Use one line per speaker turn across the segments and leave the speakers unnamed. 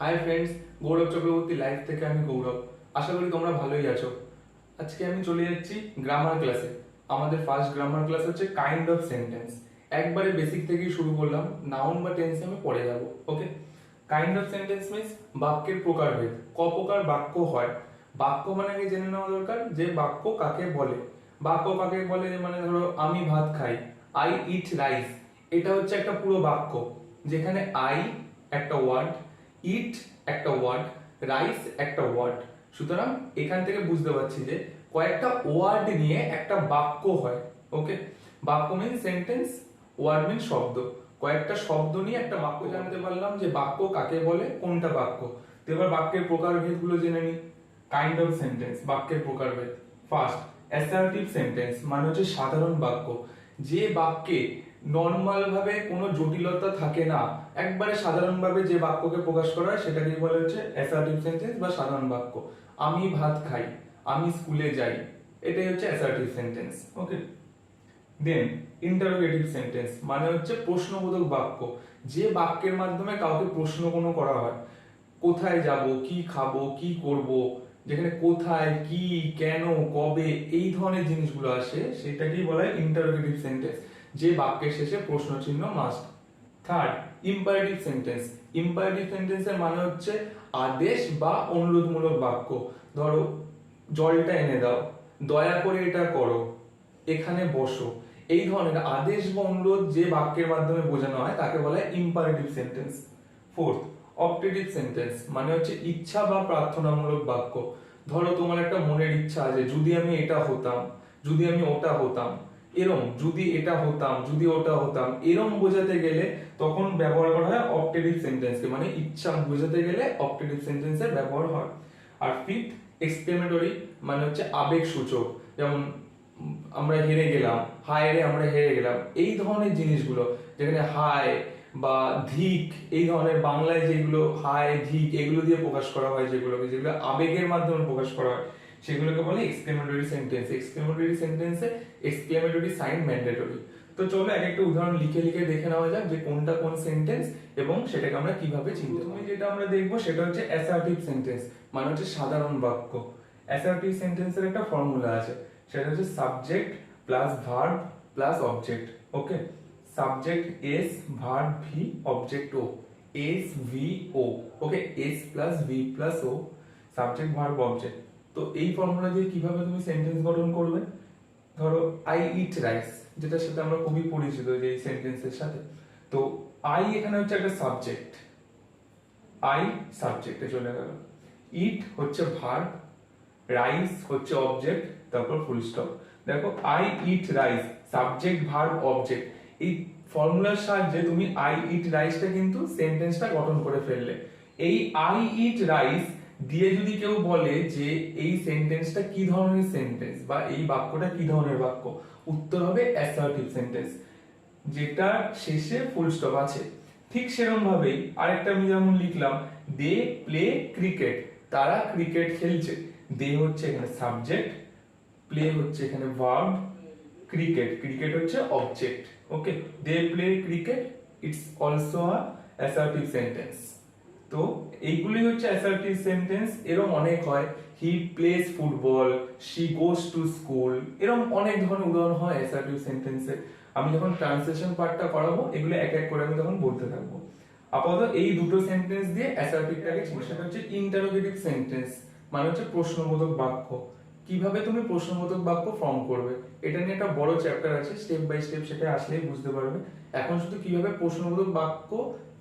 Hi friends, গৌরব Chakraborty life থেকে আমি গৌরব। আশা করি তোমরা ভালোই আছো। আজকে আমি চলে যাচ্ছি গ্রামার ক্লাসে। আমাদের ফার্স্ট গ্রামার ক্লাস হচ্ছে কাইন্ড অফ সেন্টেন্স। একবারে বেসিক থেকেই শুরু করলাম, নাউন বা টেন্স আমি পড়ে যাব। ওকে, কাইন্ড অফ সেন্টেন্স মিন্স বাক্যের প্রকারভেদ। ক প্রকার বাক্য হয়, বাক্য মানে কি জেনে নেওয়া দরকার, যে বাক্য কাকে বলে। বাক্য কাকে বলে, মানে ধরো আমি ভাত খাই, আই ইট রাইস, এটা হচ্ছে একটা পুরো বাক্য, যেখানে আই একটা ওয়ার্ড, ইট একটা ওয়ার্ড, রাইস একটা ওয়ার্ড। সুতরাং এখান থেকে বুঝতে পারছি যে কয়েকটা ওয়ার্ড নিয়ে একটা বাক্য হয়। ওকে, বাক্য মিন সেন্টেন্স, ওয়ার্ড মিন শব্দ। কয়েকটা শব্দ নিয়ে একটা বাক্য জানতে পারলাম যে বাক্য কাকে বলে, কোনটা বাক্য। তো এবার বাক্যের প্রকারভেদ গুলো জেনে নিই। কাইন্ড অফ সেন্টেন্স, বাক্যের প্রকারভেদ। ফার্স্ট, অ্যাসার্টিভ সেন্টেন্স মানে হচ্ছে সাধারণ বাক্য, যে বাক্যে নর্মাল ভাবে কোনো জটিলতা থাকে না, একবারে সাধারণ ভাবে যে বাক্যকে প্রকাশ করা হয় সেটাকে বলা হচ্ছে অ্যাসার্টিভ সেন্টেন্স বা সাধারণ বাক্য। আমি ভাত খাই, আমি স্কুলে যাই, এটাই হচ্ছে অ্যাসার্টিভ সেন্টেন্স। ওকে, দেন ইন্টারোগেটিভ সেন্টেন্স মানে হচ্ছে প্রশ্নবোধক বাক্য, যে বাক্যের মাধ্যমে কাউকে প্রশ্ন কোনো করা হয়। কোথায় যাব, কি খাবো, কি করব, যেখানে কোথায়, কি, কেন, কবে, এই ধরনের জিনিসগুলো আসে, সেটাকেই বলা হয় ইন্টারোগেটিভ সেন্টেন্স, যে বাক্যের শেষে প্রশ্ন চিহ্ন must. Third, imperative sentence. Imperative সেন্টেন্সের মানে হচ্ছে আদেশ বা অনুরোধমূলক বাক্য। ধরো, জলটা এনে দাও, দয়া করে এটা করো, এখানে বসো, এই ধরনের আদেশ বা অনুরোধ যে বাক্যের মাধ্যমে বোঝানো হয় তাকে বলা হয় imperative sentence. Fourth, optative sentence মানে হচ্ছে ইচ্ছা বা প্রার্থনামূলক বাক্য। ধরো তোমার একটা মনের ইচ্ছা আছে, যদি আমি এটা হতাম, যদি আমি ওটা হতাম, এরম, যদি এটা হতাম, যদি ওটা হতাম, এরম বোঝাতে গেলে তখন ব্যবহার করা হয় অপটেটিভ সেন্টেন্সকে, মানে ইচ্ছা বোঝাতে গেলে অপটেটিভ সেন্টেন্সের ব্যবহার হয়। আর ফিফথ, এক্সক্লেমেটরি মানে হচ্ছে আবেগ সূচক, যেমন আমরা হেরে গেলাম, হায় রে আমরা হেরে গেলাম, এই ধরনের জিনিসগুলো, যেখানে হায় বা ধিক, এই ধরনের বাংলায় যেগুলো হায় ধিক এগুলো দিয়ে প্রকাশ করা হয়, যেগুলো আবেগের মাধ্যমে প্রকাশ করা হয়, সেগুলোকে বলে এক্সক্লেমেটরি সেন্টেন্স। এক্সক্লেমেটরি সেন্টেন্সে এক্সক্লেমেটরি সাইন ম্যান্ডেটরি। তো চলো এক একটা উদাহরণ লিখে লিখে দেখে নেওয়া যাক যে কোনটা কোন সেন্টেন্স এবং সেটাকে আমরা কিভাবে চিনতে পারি। যেটা আমরা দেখবো সেটা হচ্ছে অ্যাসার্টিভ সেন্টেন্স মানে হচ্ছে সাধারণ বাক্য। অ্যাসার্টিভ সেন্টেন্সের একটা ফর্মুলা আছে, সেটা হচ্ছে subject plus verb plus object. Okay, subject S, verb V, object O, S V O. Okay, S plus V plus O, subject verb object. তো এই ফর্মুলা দিয়ে কিভাবে তুমি সেন্টেন্স গঠন করবে? ধরো আই ইট রাইস, যেটার সাথে আমরা খুবই পরিচিত যে এই সেন্টেন্সের সাথে। তো আই এখানে হচ্ছে একটা সাবজেক্ট, আই সাবজেক্টে চলে গেল, ইট হচ্ছে ভার্ব, রাইস হচ্ছে অবজেক্ট, তারপর ফুল স্টপ। দেখো, I eat rice, subject verb object, এই ফর্মুলার সাহায্যে তুমি আই ইট রাইসটা কিন্তু সেন্টেন্সটা গঠন করে ফেললে। এই আই ইট রাইস দিয়ে যদি কেউ বলে যে এই সেন্টেন্সটা কি ধরনের সেন্টেন্স বা এই বাক্যটা কি ধরনের বাক্য, উত্তর হবে অ্যাসার্টিভ সেন্টেন্স, যেটা শেষে ফুল স্টপ আছে। ঠিক সেরকম ভাবেই আরেকটা আমি যেমন লিখলাম, দে প্লে ক্রিকেট, তারা ক্রিকেট খেলছে। দে হচ্ছে এখানে সাবজেক্ট, প্লে হচ্ছে এখানে ভার্ব, ক্রিকেট, ক্রিকেট হচ্ছে object. Okay, they play cricket, it's also a assertive sentence. তো এইগুলি হচ্ছে অ্যাসার্টিভ সেন্টেন্স। এরকম অনেক হয়, he plays football, she goes to school, এরকম অনেক ধরনের উদাহরণ হয় অ্যাসার্টিভ সেন্টেন্সে। আমি যখন ট্রান্সলেশন পার্টটা করাবো এগুলো এক এক করে আমি তখন বলতে থাকবো। আপাতত এই দুটো সেন্টেন্স দিয়ে অ্যাসার্টিভটাকে চিনি। সেটা হচ্ছে ইন্টারোগেটিভ সেন্টেন্স মানে হচ্ছে প্রশ্নবোধক বাক্য। কিভাবে তুমি প্রশ্নবোধক বাক্য ফর্ম করবে, এটা নিয়ে একটা বড় চ্যাপ্টার আছে, স্টেপ বাই স্টেপ সেটা আসলেই বুঝতে পারবে। এখন শুধু কিভাবে প্রশ্নবোধক বাক্য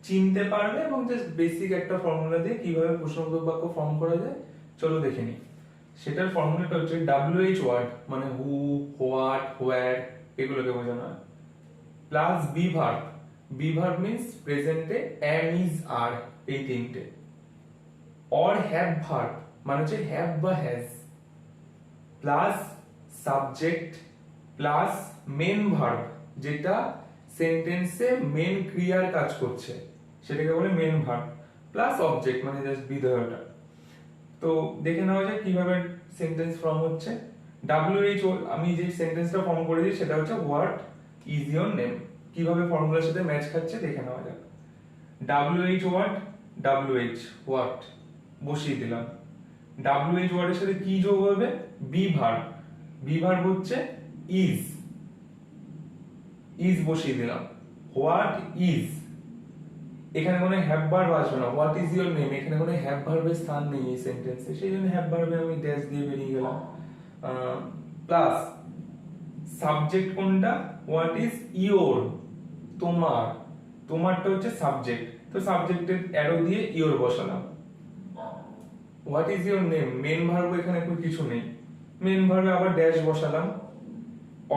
চিনতে পারবে এবং জাস্ট বেসিক একটা ফর্মুলা দিয়ে কিভাবে প্রশ্নবোধক বাক্য ফর্ম করা যায় চলো দেখে নিই। সেটার ফর্মুলাটা হচ্ছে WH ওয়ার্ড মানে হু, হোয়াট, হোয়ার, এগুলোকে বোঝানো হয়, plus be verb. Be verb means প্রেজেন্টে am is are, এই তিনটে। অর হ্যাভ ভার্ব মানে হচ্ছে হ্যাভ বা has, plus subject plus main verb, যেটা সেন্টেন্সে মেন ক্রিয়ার কাজ করছে সেটাকে বলে মেন ভার্ব, প্লাস অবজেক্ট মানে জাস্ট বিধেয়টা। তো দেখে নেওয়া যায় কিভাবে সেন্টেন্স ফর্ম হচ্ছে। WH আমি যে সেন্টেন্সটা ফর্ম করেছি সেটা হচ্ছে হোয়াট ইজ ইওর নেম। কিভাবে ফর্মুলার সাথে ম্যাচ খাচ্ছে দেখে নেওয়া যাক। WH ওয়ার্ড WH হোয়াট বসিয়ে দিলাম। WH ওয়ার্ডের সাথে কি যোগ হবে? B verb. বি ভার্ব হচ্ছে ইজ। ইজ বসিয়ে দিলাম। হোয়াট ইজ, এখানে কোনো হ্যাভ ভার্ব আসবে না। হোয়াট ইজ ইওর নেম, এখানে কোনো হ্যাভ ভার্বের স্থান নেই এই সেন্টেন্সে, সেই জন্য হ্যাভ ভার্বে আমি ড্যাশ দিয়ে বেরিয়ে গেলাম। প্লাস সাবজেক্ট কোনটা? হোয়াট ইজ ইওর, তোমার। তোমারটা হচ্ছে সাবজেক্ট, তো সাবজেক্টের অ্যারো দিয়ে ইওর বসালাম। What is your name, main verb এখানে কিছু নেই, মেন ভার্বে আবার ড্যাশ বসালাম।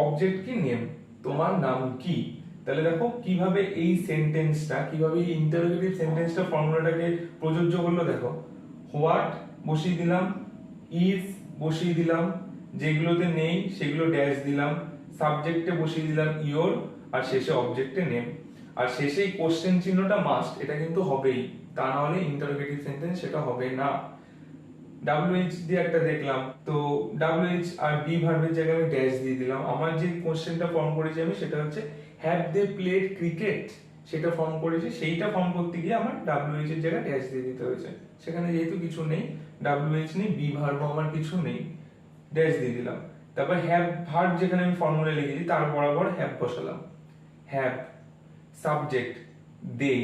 অবজেক্ট কি? নেম, তোমার নাম কি। তাহলে দেখো কিভাবে এই সেন্টেন্সটা, কিভাবে এই ইন্টারোগেটিভ সেন্টেন্সটা ফর্মুলাটাকে প্রযোজ্য করলো। দেখো, হোয়াট বসিয়ে দিলাম, ইজ বসিয়ে দিলাম, যেগুলোতে নেই সেগুলো ড্যাশ দিলাম, সাবজেক্টে বসিয়ে দিলাম ইওর, আর শেষে অবজেক্টে নেম, আর শেষে কোশ্চেন চিহ্নটা মাস্ট, এটা কিন্তু হবেই, তা না হলে ইন্টারোগেটিভ সেন্টেন্স সেটা হবে না। WH দিয়ে একটা দেখলাম, তো WH আর বি ভার্বের জায়গায় আমি ড্যাশ দিয়ে দিলাম। আমার যে কোশ্চেনটা ফর্ম করেছি আমি, সেটা হচ্ছে হ্যাভ দে প্লেড ক্রিকেট, সেটা ফর্ম করেছি। সেইটা ফর্ম করতে গিয়ে আমার WH এর জায়গায় ড্যাশ দিয়ে দিতে হয়েছে। সেখানে যেহেতু কিছু নেই, WH নেই, বি ভার্ব আমার কিছু নেই, ড্যাশ দিয়ে দিলাম। তারপর হ্যাভ ভার্ব যেখানে আমি ফর্মুলা লিখেছি তার বরাবর হ্যাভ বসালাম। হ্যাভ, সাবজেক্ট দে,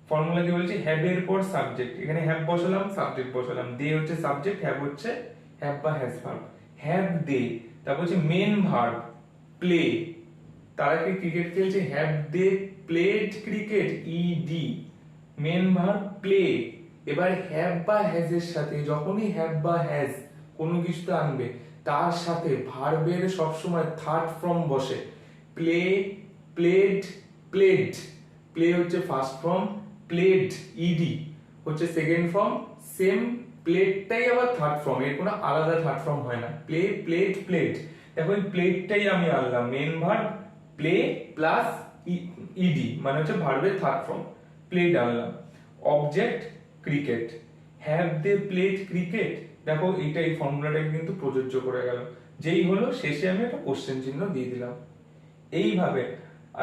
ফর্মুলা কি বলছি? হ্যাভ এর পর সাবজেক্ট, এখানে হ্যাভ বসালাম, সাবজেক্ট বসালাম, দে হচ্ছে সাবজেক্ট, হ্যাভ হচ্ছে হ্যাভ বা হ্যাজ ভার্ব। হ্যাভ দে, তারপর হচ্ছে মেন ভার্ব প্লে, তারা কি ক্রিকেট খেলছে? Have they played cricket, ED, main verb play. এবার হ্যাভ বা হ্যাজ এর সাথে যখনই হ্যাভ বা হ্যাজ কোনো কিছুতে আনবে, তার সাথে ভার্বের সবসময় থার্ড ফর্ম বসে। Play, played, played. প্লে হচ্ছে ফার্স্ট ফর্ম, প্লেড ইডি হচ্ছে সেকেন্ড ফর্ম, সেম প্লেটটাই আবার থার্ড ফর্ম, এর কোনো আলাদা থার্ড ফর্ম হয় না। Play, plate, plate. দেখো এই প্লেটটাই আমি আনলাম, main verb play plus ED মানে হচ্ছে ভার্বের থার্ড ফর্ম, প্লেড আনলাম। Object cricket, have they played cricket. দেখো এইটা, এই ফর্মুলাটাকে কিন্তু প্রযোজ্য করে গেল। যেই হলো শেষে আমি একটা কোশ্চেন চিহ্ন দিয়ে দিলাম। এইভাবে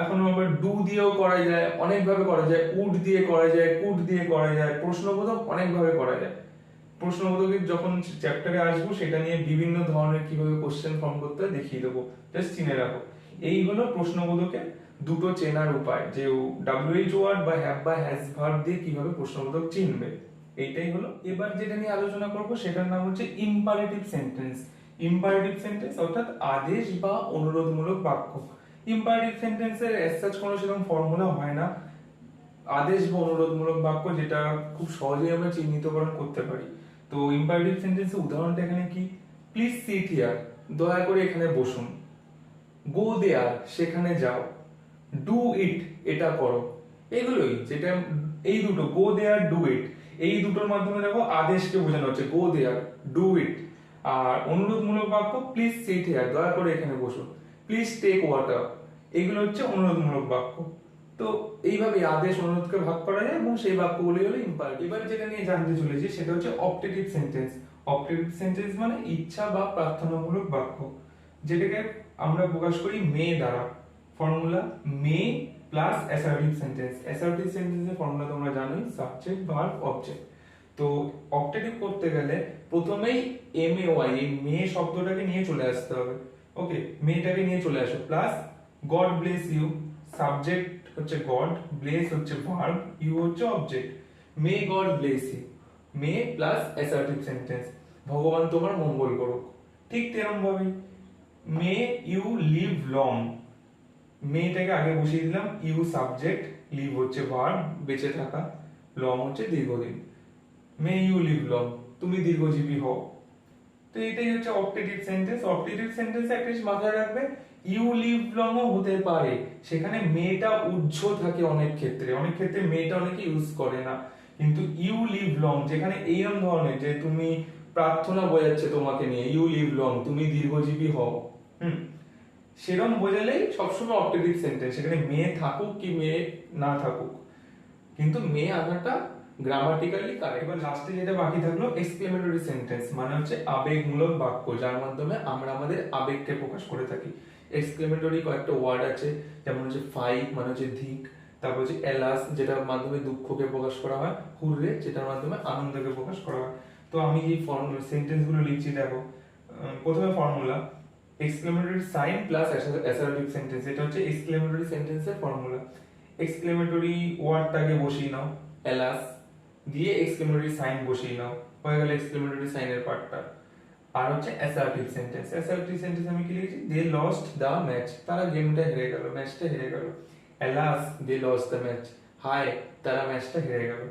এখন আবার ডু দিয়েও করা যায়, অনেকভাবে করা যায়, উড দিয়ে করা যায়, কুড দিয়ে করা যায়, প্রশ্নবোধক অনেকভাবে করা যায়। প্রশ্নবোধকের যখন চ্যাপ্টারে আসবো সেটা নিয়ে বিভিন্ন ধরনের কিভাবে কোশ্চেন ফর্ম করতে হয় দেখিয়ে দেবো, জাস্ট চিনে রাখো। এই হলো প্রশ্নবোধকের দুটো চেনার উপায়, যে WH ওয়ার্ড বা হ্যাভ বা হ্যাজ ভার্ব দিয়ে কিভাবে প্রশ্নবোধক চিনবে, এইটাই হলো। এবার যেটা নিয়ে আলোচনা করব সেটার নাম হচ্ছে ইম্পারেটিভ সেন্টেন্স। ইম্পারেটিভ সেন্টেন্স অর্থাৎ আদেশ বা অনুরোধমূলক বাক্য। ইম্পারেটিভ সেন্টেন্সের এজ সাচ কোনো সেরকম ফর্মুলা হয় না। আদেশ বা অনুরোধমূলক বাক্য যেটা খুব সহজেই আমরা চিহ্নিতকরণ করতে পারি। তো ইম্পারেটিভ সেন্টেন্সের উদাহরণটা এখানে কি? প্লিজ সিট হিয়ার, দয়া করে এখানে বসুন। গো দেয়ার, সেখানে যাও। ডু ইট, এটা করো। এগুলোই, যেটা এই দুটো গো দেয়ার, ডু ইট, এই দুটোর মাধ্যমে দেখো আদেশকে বোঝানো হচ্ছে, গো দেয়ার, ডু ইট। আর অনুরোধমূলক বাক্য প্লিজ সিট হিয়ার, দয়া করে এখানে বসুন। প্লিজ টেক ওয়াটার, এগুলো হচ্ছে অনুরোধমূলক বাক্য। তো এইভাবে আদেশ অনুরোধকে ভাগ করা যায় এবং সেই বাক্যগুলি হলো ইম্পারেটিভ। এবার যেটা নিয়ে জানতে চলেছি সেটা হচ্ছে অপটেটিভ সেন্টেন্স। অপটেটিভ সেন্টেন্স মানে ইচ্ছা বা প্রার্থনামূলক বাক্য, যেটাকে আমরা প্রকাশ করি মে দ্বারা। ফর্মুলা মে প্লাস অ্যাসার্টিভ সেন্টেন্স। অ্যাসার্টিভ সেন্টেন্সের ফর্মুলা তোমরা জানোই, সাবজেক্ট ভার্ব অবজেক্ট। তো অপটেটিভ করতে গেলে প্রথমেই MAY, এই মে শব্দটাকে নিয়ে চলে আসতে হবে। ওকে, মেটাকে নিয়ে চলে আসো, plus God bless you, subject হচ্ছে গড, ব্লেস হচ্ছে ভার্ব, ইউ হচ্ছে object. May God bless you, may plus assertive sentence, ভগবান তোমার মঙ্গল করুক। ঠিক তেরকম ভাবে মে ইউ লিভ লং, মেটাকে আগে বসিয়ে দিলাম, ইউ সাবজেক্ট, লিভ হচ্ছে ভার্ব বেঁচে থাকা, লং হচ্ছে দীর্ঘদিন। মে ইউ লিভ লং, তুমি দীর্ঘজীবী হও। তো এটাই হচ্ছে অপটেটিভ সেন্টেন্স। অপটেটিভ সেন্টেন্সে একটা জিনিস মাথায় রাখবে, ইউ লিভ লং ও হতে পারে, সেখানে মেটা উজ্জ থাকে অনেক ক্ষেত্রে, অনেক ক্ষেত্রে মেটা অনেকে ইউজ করে না। কিন্তু ইউ লিভ লং যেখানে এইরকম ধরনের, যে তুমি প্রার্থনা বোঝাচ্ছে তোমাকে নিয়ে, ইউ লিভ লং, তুমি দীর্ঘজীবী হও, সেরকম বোঝালেই সবসময় অপটেটিভ সেন্টেন্স, সেখানে মেয়ে থাকুক কি মেয়ে না থাকুক, কিন্তু মেয়ে আনাটা গ্রামাটিক্যালি কারেক্ট। এবার লাস্টে যেটা বাকি থাকলো এক্সক্লেমেটরি সেন্টেন্স, মানে হচ্ছে আবেগমূলক বাক্য, যার মাধ্যমে আমরা আমাদের আবেগকে প্রকাশ করে থাকি। এক্সক্লেমেটরি কয়েকটা ওয়ার্ড আছে, যেমন হচ্ছে ফাইভ মানে হচ্ছে ধিক, তারপর হচ্ছে এলাস, যেটার মাধ্যমে দুঃখকে প্রকাশ করা হয়, হুররে, যেটার মাধ্যমে আনন্দকে প্রকাশ করা হয়। তো আমি এই সেন্টেন্স গুলো লিখছি, দেখো প্রথমে formula exclamatory sign plus assertive sentence, এটা হচ্ছে এক্সক্লেমেটরি সেন্টেন্সের ফর্মুলা। এক্সক্লেমেটরি ওয়ার্ডটাকে বসিয়ে নাও, এলাস দিয়ে এক্সক্লেমেটরি সাইন বসিয়ে নাও, হয়ে গেল এক্সক্লেমেটরি সাইনের পার্টটা। আর হচ্ছে অ্যাসার্টিভ সেন্টেন্স, অ্যাসার্টিভ সেন্টেন্স আমি কি লিখেছি, দে লস্ট দ্য ম্যাচ, তারা গেমটা হেরে গেল, ম্যাচটা হেরে গেল। Alas they lost the match, হায় তারা ম্যাচটা হেরে গেল।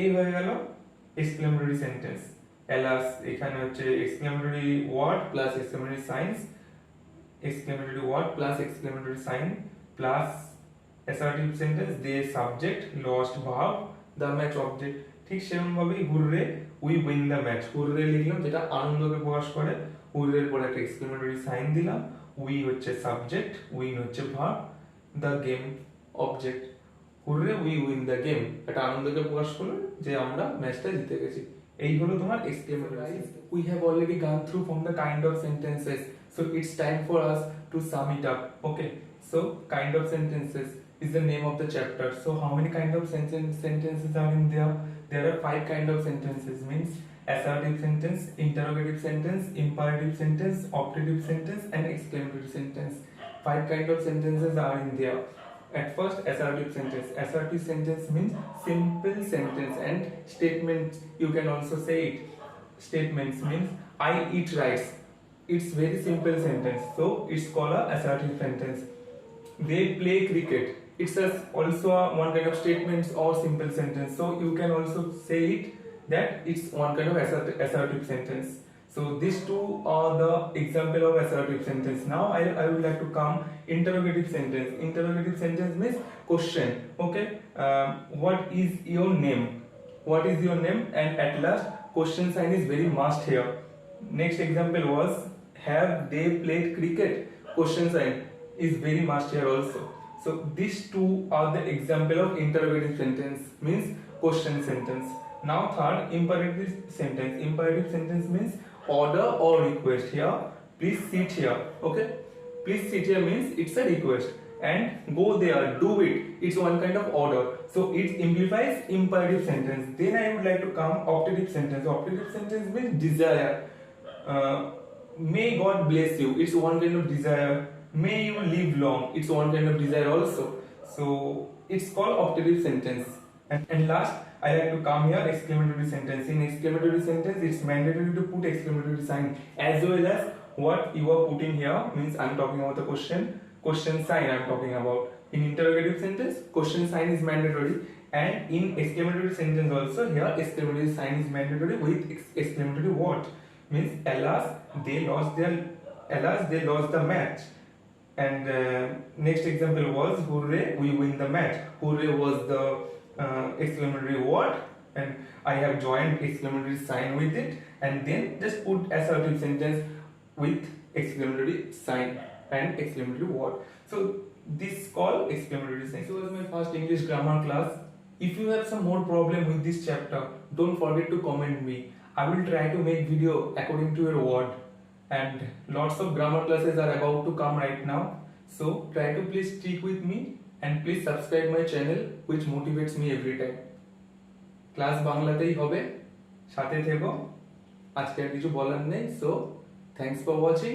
এই হয়ে গেল এক্সক্লেমেটরি সেন্টেন্স। অ্যালাস এখানে হচ্ছে exclamatory word plus exclamatory signs, exclamatory word plus exclamatory sign plus assertive sentence, they subject, lost verb, the match object. ঠিক সেরকম ভাবেই hurray we win the match, hurray লিখলাম যেটা আনন্দকে প্রকাশ করে, হুররের পরে একটা এক্সক্লেমেটরি সাইন দিলাম, উই হচ্ছে সাবজেক্ট, উইন হচ্ছে verb, the game object. Hurray we win the game, এটা আনন্দকে প্রকাশ করলো যে আমরা ম্যাচটা জিতে গেছি। এই হলো তোমার এক্সক্লেমেটরি। উই হ্যাভ অলরেডি গান through from the kind of sentences, so it's time for us to sum it up. Okay, so kind of sentences is the name of the chapter. So how many kind of sentences are in there? There are 5 kind of sentences, means assertive sentence, interrogative sentence, imperative sentence, optative sentence and exclamatory sentence. 5 kind of sentences are in there. At first, assertive sentence. Assertive sentence means simple sentence and statements, you can also say it. Statements means I eat rice, it's very simple sentence, so it's called a assertive sentence. They play cricket, it's also one kind of statements or simple sentence, so you can also say it that it's one kind of assertive sentence. So these two are the example of assertive sentence. Now I would like to come interrogative sentence. Interrogative sentence means question. Okay, what is your name, what is your name, and at last question sign is very must here. Next example was have they played cricket, question sign is very must here also. So these two are the example of interrogative sentence, means question sentence. Now third, imperative sentence. Imperative sentence means order or request. Here please sit here. Okay, please sit here means it's a request, and go there, do it, it's one kind of order, so it implies imperative sentence. Then I would like to come optative sentence. Optative sentence means desire. May God bless you, it's one kind of desire. May you live long, it's one kind of desire also, so it's called optative sentence. And last, I like to come here exclamatory sentence. In exclamatory sentence, it's mandatory to put exclamatory sign as well as what you are putting here, means I'm talking about the question sign I'm talking about. In interrogative sentence, question sign is mandatory, and in exclamatory sentence also, here exclamatory sign is mandatory with exclamatory word, means alas they lost the match. And next example was hooray we win the match. Hooray was the exclamatory word, and I have joined exclamatory sign with it, and then just put assertive sentence with exclamatory sign and exclamatory word. So this is called exclamatory sentence. This was my first English grammar class. If you have some more problem with this chapter, don't forget to comment me. I will try to make video according to your word, and lots of grammar classes are about to come right now, so try to please stick with me and please subscribe my channel, which motivates me every time. Class বাংলাতেই হবে, সাথে থেকো। আজকে আর কিছু বলার নেই, so thanks for watching.